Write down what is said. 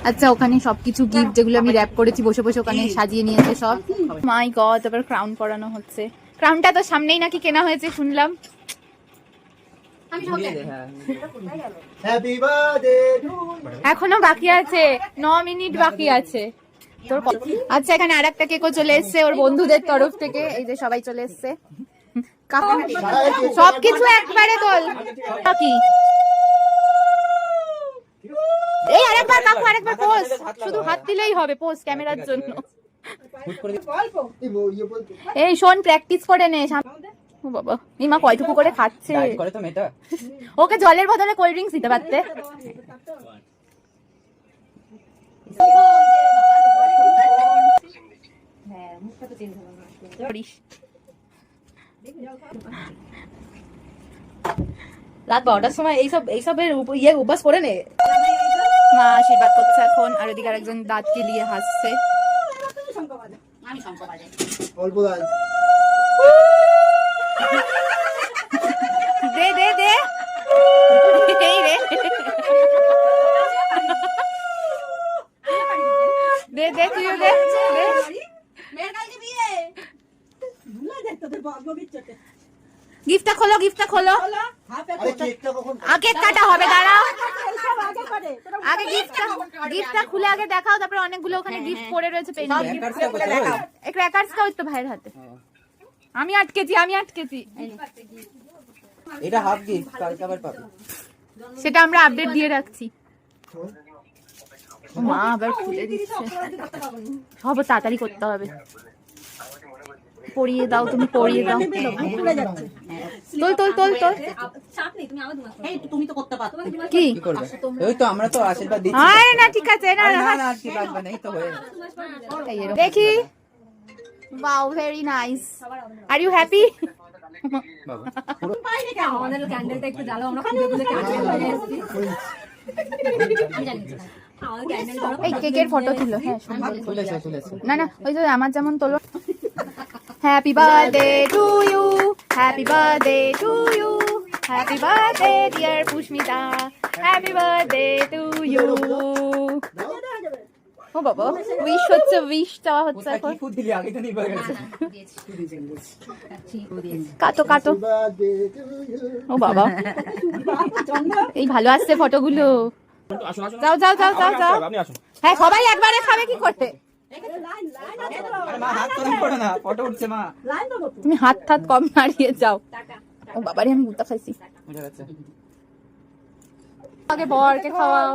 আচ্ছা ওখানে সবকিছু গিফট যেগুলো আমি র‍্যাপ করেছি বসে বসে ওখানে সাজিয়ে নিয়েছে সব। মাই গড, তারপর ক্রাউন পরানো হচ্ছে। ক্রাউনটা তো সামনেই নাকি কেনা হয়েছে শুনলাম। এখনো বাকি আছে, 9 মিনিট বাকি আছে। আচ্ছা এখানে আরেকটা কেকও চলে এসছে ওর বন্ধুদের তরফ থেকে। এই যে সবাই চলে এসছে, সবকিছু একবারে তোল। কি এই আরেকবার কাকু, আরেকবার পোজ, শুধু হাত দিলেই হবে পোজ ক্যামেরার জন্য। এই শোন, প্র্যাকটিস করে নে। ও বাবা, মিমা কয়টুকু করে খাচ্ছে। ওকে জলের বদলে কোল্ড ড্রিঙ্কস দিতে পারতে। রাত 12টার সময় এইসবের উপাস করে নে। মা আশীর্বাদ করছে এখন, আর ওদিকে আরেকজন দাঁত কেলিয়ে হাসছে। দে দে দে, এই রে দে দে, তুইও দে। গিফটটা খোলো, গিফটটা খোলো। আগে কাটা হবে, দাঁড়াও। আগে গিফটটা খুলে আগে দেখাও, তারপরে অনেকগুলো ওখানে গিফট পড়ে রয়েছে। ক্র্যাকারসটা ওই তো ভাইয়ের হাতে। আমি আটকেছি। এটা হাফ গিফট, কালকে আবার পাবে। সেটা আমরা আপডেট দিয়ে রাখছি। মা আবার খুলে দিচ্ছে, সব তাড়াতাড়ি করতে হবে। পরিয়ে দাও, তুমি পরিয়ে দাও। তুমি তো করতে পারো। কি করবে? ওই তো আমরা তো আশীর্বাদ দিচ্ছি। আরে না, ঠিক আছে। না না না, আর কি লাগবে না, এই তো হয়ে গেছে। দেখি। Wow, very nice. Are you happy? বাবা আমাদের ক্যান্ডেলটা একটু জ্বালাও, আমরা খুঁজে খুঁজে ক্যান্ডেল নিয়ে এসেছি। এই কেকের ফটো তুলো। হ্যাঁ তুলেছে। না না, ওই যে আমার যেমন তোলো। Happy birthday to you, happy birthday to you, happy birthday dear Pushmita, happy birthday to you. ও বাবা, উইশ হচ্ছে, উইশ চাওয়া হচ্ছে এখন। কি ফুড দিলি? আগে তো নিয়ে গেছে। কাটো। ও বাবা, এই ভালো আসছে ফটোগুলো। যাও। হ্যাঁ, সবাই একবারে খাবে কি করতে? তুমি হাত কম নাড়িয়ে যাও। ও বাবারে, আমি গুতা খাইছি। আগে বরকে খাওয়াও।